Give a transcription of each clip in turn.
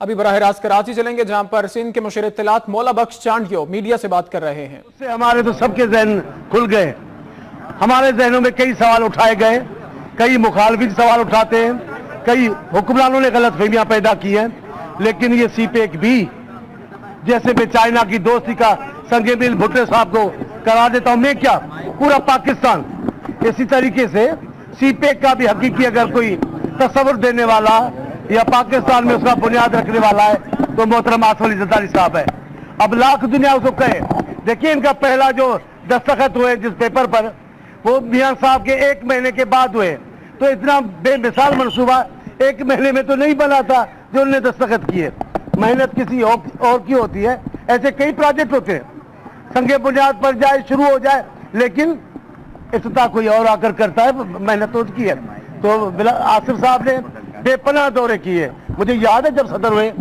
ابھی براہ راست کراچی چلیں گے جہاں پر سندھ کے مشیر اطلاعات مولا بخش چانڈیو میڈیا سے بات کر رہے ہیں۔ اس سے ہمارے تو سب کے ذہن کھل گئے، ہمارے ذہنوں میں کئی سوال اٹھائے گئے، کئی مخالفین سوال اٹھاتے ہیں، کئی حکمرانوں نے غلط فہمیاں پیدا کی ہیں، لیکن یہ سی پیک بھی جیسے میں چائنا کی دوستی کا سنگ میل بھٹو صاحب کو کرا دیتا ہوں، میں کیا پورا پاکستان، اسی طریقے سے سی پیک کا بھی حقیقی اگر کوئی تصور دینے والا یا پاکستان میں اس کا بنیاد رکھنے والا ہے تو محترم آصف علی زرداری صاحب ہے۔ اب لاکھ دنیا اس کو کہے، دیکھیں ان کا پہلا جو دستخط ہوئے جس پیپر پر وہ میاں صاحب کے 1 مہینے کے بعد ہوئے، تو اتنا بے مثال منصوبہ 1 مہینے میں تو نہیں بنا تھا جو انہوں نے دستخط کیے۔ محنت کسی اور کی ہوتی ہے، ایسے کئی پروجیکٹ ہوتے ہیں، سنگ بنیاد پر جائے شروع ہو جائے لیکن افتتاح کوئی اور آ کر کرتا ہے، محنت تو اس کی ہے۔ تو آصف صاحب نے بے پناہ دورے کیے، مجھے یاد ہے جب صدر ہوئے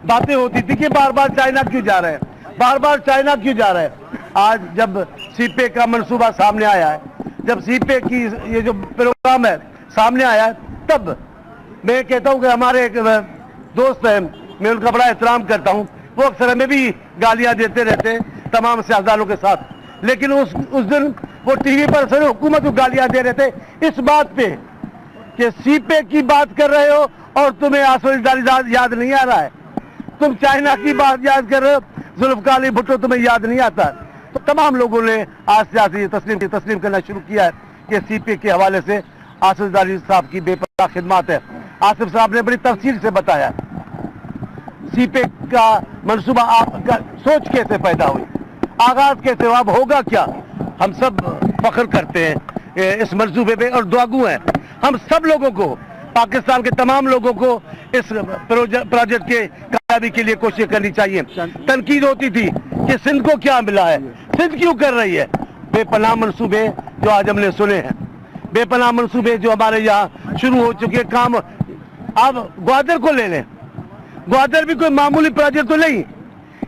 باتیں ہوتی تھی کہ بار بار چائنا کیوں جا رہے ہیں، بار بار چائنا کیوں جا رہے ہیں۔ آج جب سی پیک کا منصوبہ سامنے آیا ہے، جب سی پیک کی یہ جو پروگرام ہے سامنے آیا ہے، تب میں کہتا ہوں کہ ہمارے ایک دوست ہیں، میں ان کا بڑا احترام کرتا ہوں، وہ اکثر ہمیں بھی گالیاں دیتے رہتے ہیں تمام سیاستدانوں کے ساتھ، لیکن اس دن وہ ٹی وی پر سر حکومت کو گالیاں دے رہے تھے اس بات پہ کہ سی پیک کی بات کر رہے ہو اور تمہیں آصف علی زرداری یاد نہیں آ رہا ہے، تم چائنا کی بات یاد کر رہے ہو، ذوالفقار علی بھٹو تمہیں یاد نہیں آتا۔ تو تمام لوگوں نے آج سے تسلیم کرنا شروع کیا ہے کہ سی پیک کے حوالے سے آصف زرداری صاحب کی بے پناہ خدمات ہے۔ آصف صاحب نے بڑی تفصیل سے بتایا سی پیک کا منصوبہ آپ کا سوچ کیسے پیدا ہوئی، آغاز کیسے ہوا، اب ہوگا کیا۔ ہم سب فخر کرتے ہیں اس منصوبے پہ اور دعاگو ہیں، ہم سب لوگوں کو، پاکستان کے تمام لوگوں کو اس پروجیکٹ کے کامیابی کے لیے کوشش کرنی چاہیے۔ تنقید ہوتی تھی کہ سندھ کو کیا ملا ہے، سندھ کیوں کر رہی ہے، بے پناہ منصوبے جو آج ہم نے سنے ہیں، بے پناہ منصوبے جو ہمارے یہاں شروع ہو چکے کام۔ اب گوادر کو لے لیں، گوادر بھی کوئی معمولی پروجیکٹ تو نہیں،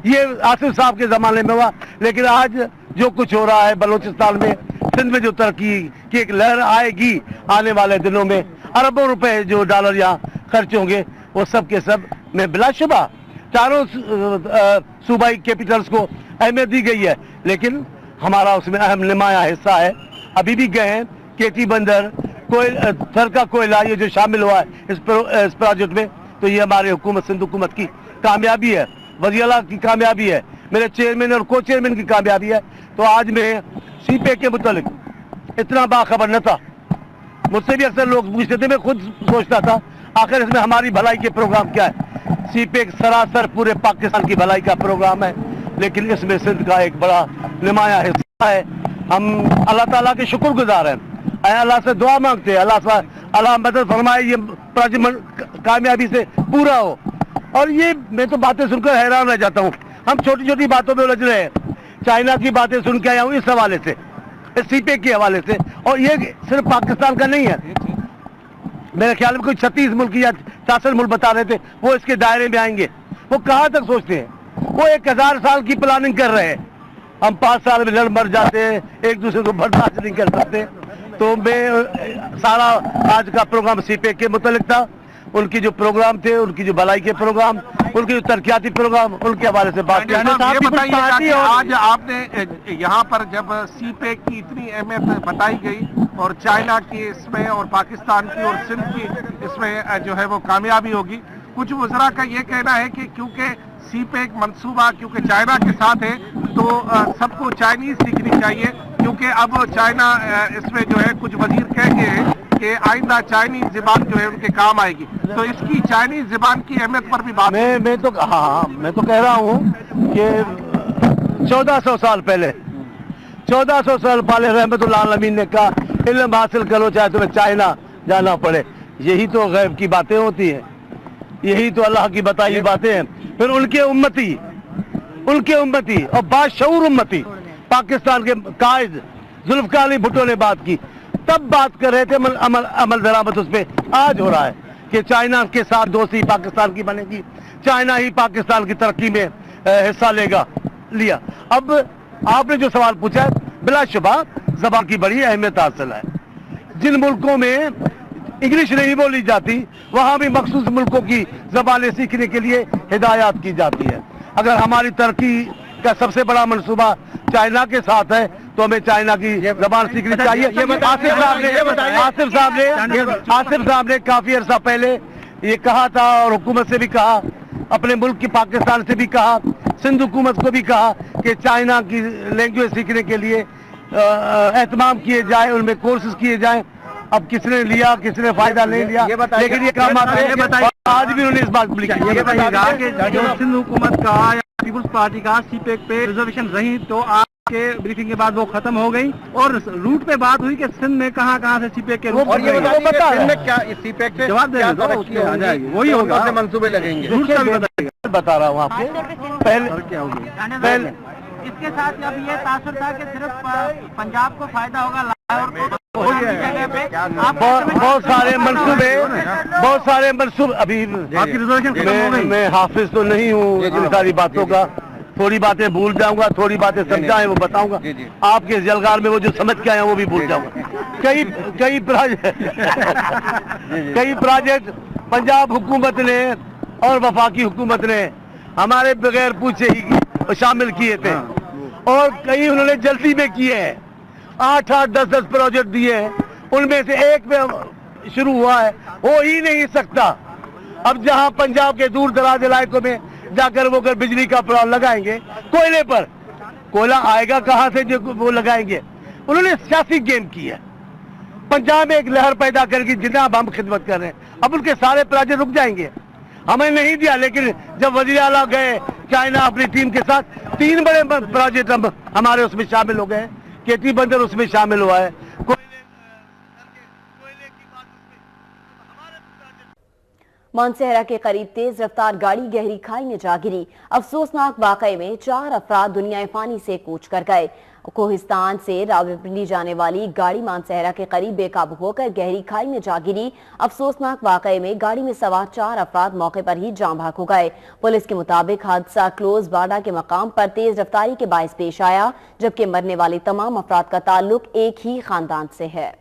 یہ آصف صاحب کے زمانے میں ہوا، لیکن آج جو کچھ ہو رہا ہے بلوچستان میں، سندھ میں جو ترقی کی ایک لہر آئے گی آنے والے دنوں میں، اربوں روپے جو ڈالر یہاں خرچ ہوں گے، وہ سب کے سب میں بلا شبہ چاروں صوبائی کیپٹلز کو اہمیت دی گئی ہے، لیکن ہمارا اس میں اہم نمایاں حصہ ہے۔ ابھی بھی گئے ہیں کیٹی بندر، تھرکا کوئلہ، یہ جو شامل ہوا ہے اس پروجیکٹ میں، تو یہ ہمارے سندھ حکومت کی کامیابی ہے، وزیر اعلیٰ کی کامیابی ہے، میرے چیئرمین اور کو چیئرمین کی کامیابی ہے۔ تو آج میں سی پیک کے متعلق اتنا باخبر نہ تھا، مجھ سے بھی اکثر لوگ پوچھتے تھے، میں خود سوچتا تھا آخر اس میں ہماری بھلائی کے پروگرام کیا ہے۔ سی پیک سراسر پورے پاکستان کی بھلائی کا پروگرام ہے، لیکن اس میں سندھ کا ایک بڑا نمایاں حصہ ہے۔ ہم اللہ تعالیٰ کے شکر گزار ہیں، اللہ سے دعا مانگتے ہیں اللہ مدد فرمائے یہ پروجیکٹ کامیابی سے پورا ہو۔ اور یہ میں تو باتیں سن کر حیران رہ جاتا ہوں، ہم چھوٹی چھوٹی باتوں میں الجھ رہے ہیں، چائنا کی باتیں سن کے آیا ہوں اس حوالے سے، اس سی پیک کے حوالے سے، اور یہ صرف پاکستان کا نہیں ہے، میرے خیال میں کوئی 36 ملک یا 66 ملک بتا رہے تھے وہ اس کے دائرے میں آئیں گے۔ وہ کہاں تک سوچتے ہیں، وہ 1000 سال کی پلاننگ کر رہے ہیں، ہم 5 سال میں لڑ مر جاتے ہیں، ایک دوسرے کو برداشت نہیں کر سکتے۔ تو میں سارا آج کا پروگرام سی پیک کے متعلق تھا، ان کی جو پروگرام تھے، ان کی جو بھلائی کے پروگرام، ان کے جو ترقیاتی پروگرام، ان کے حوالے سے بات کریں۔ آج آپ نے یہاں پر جب سی پیک کی اتنی اہمیت بتائی گئی اور چائنا کی اس میں اور پاکستان کی اور سندھ کی اس میں جو ہے وہ کامیابی ہوگی، کچھ وزراء کا یہ کہنا ہے کہ کیونکہ سی پیک منصوبہ کیونکہ چائنا کے ساتھ ہے تو سب کو چائنیز سیکھنی چاہیے، کیونکہ اب چائنا اس میں جو ہے کچھ وزیر کہہ گئے ہیں کہ آئندہ چائنیز زبان جو ہے ان کے کام آئے گی، تو اس کی چائنیز زبان کی اہمیت پر بھی بات میں تو کہہ رہا ہوں کہ 1400 سال پہلے رحمت اللہ العالمین نے کہا علم حاصل کرو چاہے تمہیں چائنا جانا پڑے۔ یہی تو غیب کی باتیں ہوتی ہیں، یہی تو اللہ کی بتائی باتیں ہیں۔ پھر ان کے امتی اور باشعور امتی پاکستان کے قائد ذوالفقار علی بھٹو نے بات کی، تب بات کر رہے تھے، عمل درآمد اس پہ آج ہو رہا ہے کہ چائنا کے ساتھ دوستی پاکستان کی بنے گی، چائنا ہی پاکستان کی ترقی میں حصہ لیا۔ اب آپ نے جو سوال پوچھا ہے، بلا شبہ زبان کی بڑی اہمیت حاصل ہے۔ جن ملکوں میں इंग्लिश नहीं बोली जाती, वहाँ भी मखसूस मुल्कों की ज़बानें सीखने के लिए हिदायत की जाती है। अगर हमारी तरक्की का सबसे बड़ा मंसूबा चाइना के साथ है तो हमें चाइना की ज़बान सीखनी चाहिए। आसिफ साहब ने काफ़ी अरसा पहले ये कहा था और हुकूमत से भी कहा, अपने मुल्क की पाकिस्तान से भी कहा, सिंध हुकूमत को भी कहा कि चाइना की लैंग्वेज सीखने के लिए एहतमाम किए जाए, उनमें कोर्सेज किए जाएं। अब किसने लिया, किसने फायदा नहीं लिया, लेकिन ये काम आता है। आज भी उन्होंने इस बात को लिखा। ये बताइएगा कि जो सिंध हुकूमत का या पीपुल्स पार्टी का सीपेक पे रिजर्वेशन रही तो आपके ब्रीफिंग के बाद वो खत्म हो गई और रूट पे बात हुई कि सिंध में कहाँ से सीपेक के रूट क्या सीपेक से जवाब दे आ जाएगी, वही होगा, मंसूबे लगेंगे। रूट का भी बताइएगा। बता रहा हूँ आपको। पहले इसके साथ अब ये तासुर था कि सिर्फ पंजाब को फायदा होगा, बहुत सारे मंसूबे अभी आपकी रिजर्वेशन खत्म हो गई। मैं हाफिज तो नहीं हूँ इन सारी बातों का, थोड़ी बातें भूल जाऊंगा, थोड़ी बातें समझा है वो बताऊंगा। आपके जलगार में वो जो समझ के आए हैं वो भी भूल जाऊंगा। कई प्रोजेक्ट पंजाब हुकूमत ने और वफाकी हुकूमत ने हमारे बगैर पूछे ही शामिल किए थे और कई उन्होंने जल्दी में किए हैं। 8-8, 10-10 प्रोजेक्ट दिए हैं, उनमें से एक में शुरू हुआ है, हो ही नहीं सकता। अब जहां पंजाब के दूर दराज इलाकों में जाकर वो अगर बिजली का प्लांट लगाएंगे कोयले पर, कोयला आएगा कहां से जो वो लगाएंगे। उन्होंने सियासी गेम की है, पंजाब में एक लहर पैदा करके जितना अब हम खिदमत कर रहे हैं, अब उनके सारे प्रोजेक्ट रुक जाएंगे। हमें नहीं दिया, लेकिन जब वज़ीर आला गए चाइना अपनी टीम के साथ, 3 बड़े प्रोजेक्ट अब हमारे उसमें शामिल हो गए। केटी बंदर उसमें शामिल हुआ है। मानसेहरा के करीब तेज रफ्तार गाड़ी गहरी खाई में जा गिरी। अफसोसनाक वाकये में 4 अफराद दुनियाए फानी से कूच कर गए। कोहिस्तान से रावलपिंडी जाने वाली गाड़ी मानसेहरा के करीब बेकाबू होकर गहरी खाई में जा गिरी। अफसोसनाक वाकये में गाड़ी में सवार 4 अफराद मौके पर ही जान भाग हो गए। पुलिस के मुताबिक हादसा क्लोज बाड़ा के मकाम पर तेज रफ्तारी के बायस पेश आया, जबकि मरने वाले तमाम अफराद का ताल्लुक एक ही खानदान से है।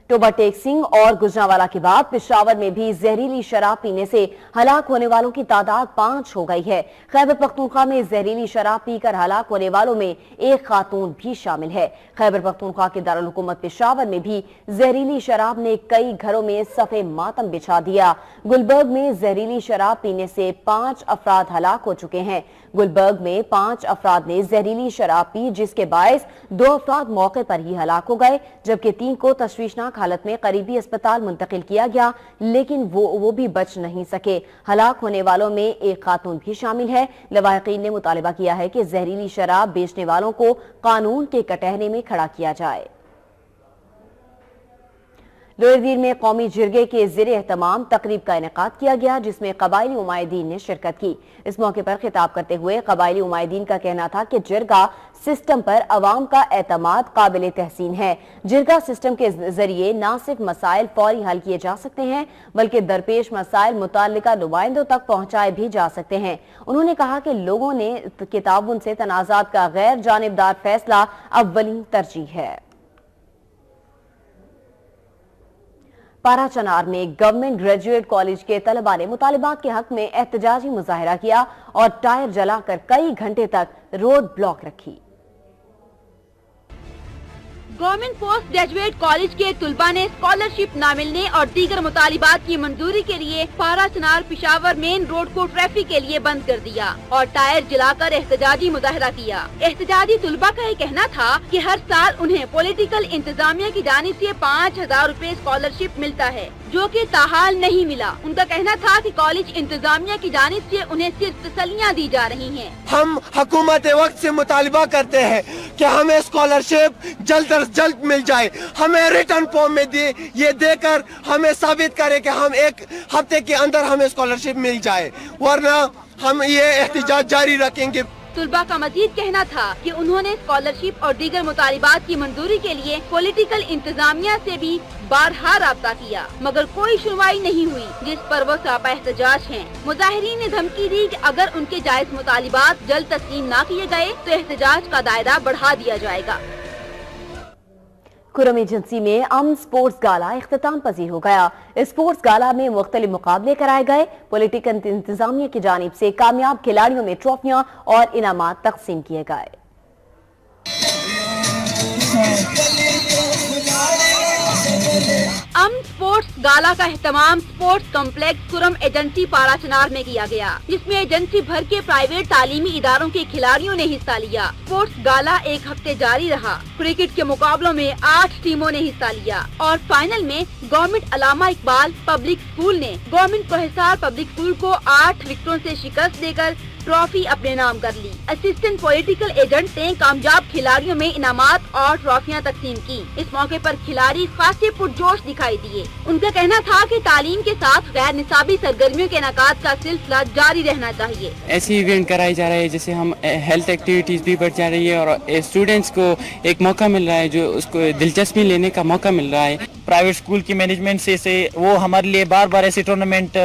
टोबा सिंह और गुजरांवाला के बाद पेशावर में भी जहरीली शराब पीने से हलाक होने वालों की तादाद 5 हो गई है। खैबर पख्तूनख्वा में जहरीली शराब पीकर हलाक होने वालों में एक खातून भी शामिल है। खैबर पख्तूनख्वा के दारुल हुकूमत पेशावर में भी जहरीली शराब ने कई घरों में सफे मातम बिछा दिया। गुलबर्ग में जहरीली शराब पीने से 5 अफराद हलाक हो चुके हैं। गुलबर्ग में 5 अफराद ने जहरीली शराब पी, जिसके बायस 2 अफराद मौके पर ही हलाक हो गए, जबकि 3 को तशवीशनाक हालत में करीबी अस्पताल मुंतकिल किया गया, लेकिन वो भी बच नहीं सके। हलाक होने वालों में एक खातून भी शामिल है। लवाहिकीन ने मुतालिबा किया है कि जहरीली शराब बेचने वालों को कानून के कटहरे में खड़ा किया जाए। लोहरदीर में कौमी जिरगे के ज़ेरे एहतमाम तकरीब का इनेकाद किया गया, जिसमें कबायली उमायदीन ने शिरकत की। इस मौके पर खिताब करते हुए कबायली उमायदीन का कहना था कि जिरगा सिस्टम पर अवाम का एतमाद काबिल तहसीन है। जिरगा सिस्टम के जरिए न सिर्फ मसाइल फौरी हल किए जा सकते हैं, बल्कि दरपेश मसाइल मुताल्लिका नुमाइंदों तक पहुंचाए भी जा सकते हैं। उन्होंने कहा कि लोगों ने किताबुन से तनाज़ात का गैर जानिबदार फैसला अव्वली तरजीह है। पारा चनार में गवर्नमेंट ग्रेजुएट कॉलेज के तलबा ने मुतालिबात के हक में एहतजाजी मुजाहिरा किया और टायर जलाकर कई घंटे तक रोड ब्लॉक रखी। गवर्नमेंट पोस्ट ग्रेजुएट कॉलेज के तुलबा ने स्कॉलरशिप न मिलने और दीगर मुतालिबात की मंजूरी के लिए पारा चनार पिशावर मेन रोड को ट्रैफिक के लिए बंद कर दिया और टायर जलाकर एहतजाजी मुजाहिरा किया। एहतजाजी तुलबा का ये कहना था कि हर साल उन्हें पॉलिटिकल इंतजामिया की जानिब से 5000 रुपए स्कॉलरशिप मिलता है, जो कि ताहाल नहीं मिला। उनका कहना था कि कॉलेज इंतजामिया की जानिब से उन्हें सिर्फ तसल्लियाँ दी जा रही हैं। हम हुकूमत वक्त से मुतालिबा करते हैं कि हमें स्कॉलरशिप जल्द अज जल्द मिल जाए, हमें रिटर्न फॉर्म में दे, ये देकर हमें साबित करे कि हम 1 हफ्ते के अंदर हमें स्कॉलरशिप मिल जाए, वरना हम ये एहतजाज जारी रखेंगे। तुलबा का मजीद कहना था कि उन्होंने स्कॉलरशिप और दीगर मुतालिबात की मंजूरी के लिए पॉलिटिकल इंतजामिया से भी बारहा राब्ता किया, मगर कोई सुनवाई नहीं हुई, जिस पर वो सरापा एहतजाज हैं। मुजाहिरीन ने धमकी दी कि अगर उनके जायज मुतालिबात जल्द तस्लीम न किए गए तो एहतजाज का दायरा बढ़ा दिया जाएगा। खुरम एजेंसी में अमन स्पोर्ट्स गाला इख्तिताम पजीर हो गया। स्पोर्ट्स गाला में मुख्तलिफ मुकाबले कराए गए। पॉलिटिकल इंतजामिया की जानिब से कामयाब खिलाड़ियों में ट्रॉफियां और इनामात तकसीम किए गए। अमन स्पोर्ट्स गाला का एहतमाम sports complex Kurram agency Parachinar में किया गया, जिसमें एजेंसी भर के प्राइवेट तालीमी इदारों के खिलाड़ियों ने हिस्सा लिया। स्पोर्ट्स गाला एक हफ्ते जारी रहा। क्रिकेट के मुकाबलों में 8 टीमों ने हिस्सा लिया और फाइनल में government Allama Iqbal public school ने गवर्नमेंट कोहिसार पब्लिक स्कूल को 8 विकेटों से शिकस्त देकर ट्रॉफी अपने नाम कर ली। असिस्टेंट पॉलिटिकल एजेंट ने कामयाब खिलाड़ियों में इनामात और ट्रॉफियां तकसीम की। इस मौके पर खिलाड़ी खासे पुरजोश दिखाई दिए। उनका कहना था कि तालीम के साथ गैर निसाबी सरगर्मियों के इनाकात का सिलसिला जारी रहना चाहिए। ऐसे इवेंट कराए जा रहे हैं जिससे हम हेल्थ एक्टिविटीज भी बढ़ जा रही है और स्टूडेंट्स को एक मौका मिल रहा है जो उसको दिलचस्पी लेने का मौका मिल रहा है। प्राइवेट स्कूल की मैनेजमेंट से वो हमारे लिए बार बार ऐसे टूर्नामेंट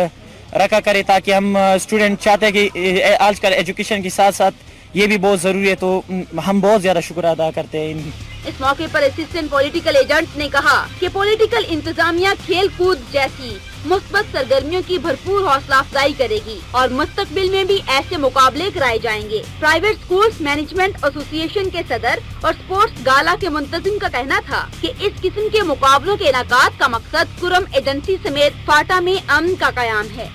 रखा करे ताकि हम स्टूडेंट चाहते हैं कि आजकल एजुकेशन के साथ साथ ये भी बहुत ज़रूरी है, तो हम बहुत ज़्यादा शुक्र अदा करते हैं। इस मौके पर असिस्टेंट पॉलिटिकल एजेंट ने कहा कि पॉलिटिकल इंतजामिया खेल कूद जैसी मुस्बत सरगर्मियों की भरपूर हौसला अफजाई करेगी और मुस्तकबिल में भी ऐसे मुकाबले कराए जाएंगे। प्राइवेट स्कूल्स मैनेजमेंट एसोसिएशन के सदर और स्पोर्ट्स गाला के मुंतजिम का कहना था कि इस किस्म के मुकाबलों के इनाकात का मकसद खुरम एजेंसी समेत फाटा में अमन का कयाम है।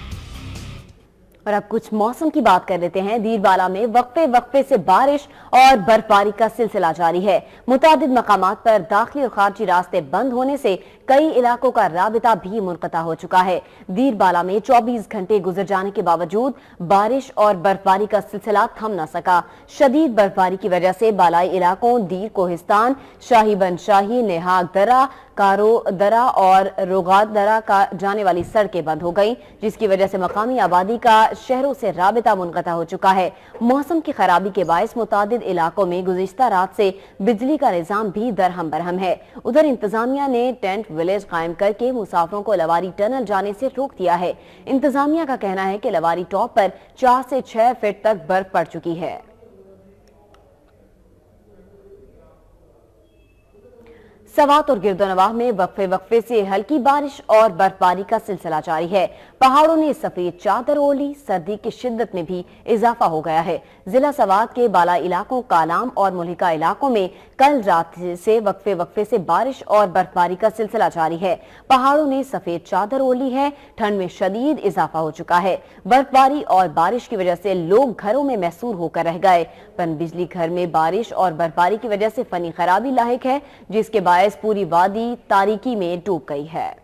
और अब कुछ मौसम की बात कर लेते हैं। दीरबाला में वक्फे से बारिश और बर्फबारी का सिलसिला जारी है। मुतादिद मकामात पर दाखिली और खारजी रास्ते बंद होने से कई इलाकों का राबिता भी मुनक़ता हो चुका है। दीरबाला में 24 घंटे गुजर जाने के बावजूद बारिश और बर्फबारी का सिलसिला थम न सका। शदीद बर्फबारी की वजह से बालाई इलाकों दीर कोहिस्तान, शाही बन शाही, नेहाग दरा, कारो दरा और रोगात दरा का जाने वाली सड़कें बंद हो गईं, जिसकी वजह से मकामी आबादी का शहरों से राबिता मुनक़ता हो चुका है। मौसम की खराबी के बायस मुतादिद इलाकों में गुज़िश्ता रात से बिजली का निज़ाम भी दरहम बरहम है। उधर इंतजामिया ने टेंट विलेज कायम करके मुसाफिरों को लवारी टनल जाने से रोक दिया है। इंतजामिया का कहना है कि लवारी टॉप पर 4 से 6 फीट तक बर्फ पड़ चुकी है। सवात और गिरदोनवाह में वक्फे से हल्की बारिश और बर्फबारी का सिलसिला जारी है। पहाड़ों ने सफेद चादर ओढ़ी, सर्दी की शिद्दत में भी इजाफा हो गया है। जिला सवात के बाला इलाकों, कालाम और मुल्हिका इलाकों में कल रात से वक्फे से बारिश और बर्फबारी का सिलसिला जारी है। पहाड़ों ने सफेद चादर ओढ़ी है। ठंड में शदीद इजाफा हो चुका है। बर्फबारी और बारिश की वजह से लोग घरों में महसूर होकर रह गए। पन बिजली घर में बारिश और बर्फबारी की वजह से फनी खराबी लाहिक है, जिसके बायस पूरी वादी तारीकी में डूब गई है।